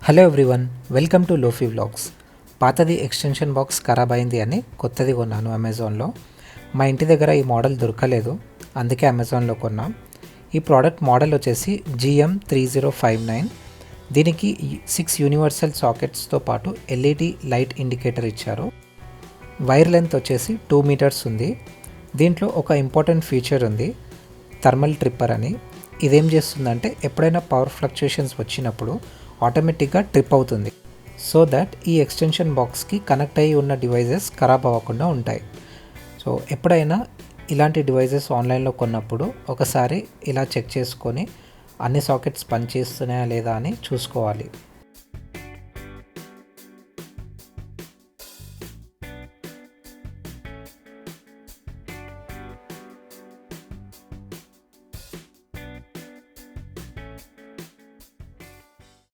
Hello everyone, welcome to lofi vlogs. పాతది extension box ఖరాబ్ అయింది అని కొత్తది కొన్నాను అమెజాన్లో. మా ఇంటి దగ్గర ఈ మోడల్ దొరకలేదు, అందుకే అమెజాన్లో కొన్నాం. ఈ ప్రోడక్ట్ మోడల్ వచ్చేసి GM3059. దీనికి 6 యూనివర్సల్ సాకెట్స్తో పాటు LED లైట్ ఇండికేటర్ ఇచ్చారు. వైర్ లెంత్ వచ్చేసి 2 మీటర్స్ ఉంది. దీంట్లో ఒక ఇంపార్టెంట్ ఫీచర్ ఉంది, థర్మల్ ట్రిప్పర్ అని. ఇదేం చేస్తుందంటే ఎప్పుడైనా పవర్ ఫ్లక్చుయేషన్స్ వచ్చినప్పుడు ఆటోమేటిక్గా ట్రిప్ అవుతుంది, సో దట్ ఈ ఎక్స్టెన్షన్ బాక్స్కి కనెక్ట్ అయ్యి ఉన్న డివైజెస్ ఖరాబ్ అవ్వకుండా ఉంటాయి. సో ఎప్పుడైనా ఇలాంటి డివైజెస్ ఆన్లైన్లో కొన్నప్పుడు ఒకసారి ఇలా చెక్ చేసుకొని అన్ని సాకెట్స్ పనిచేస్తున్నాయా లేదా అని చూసుకోవాలి.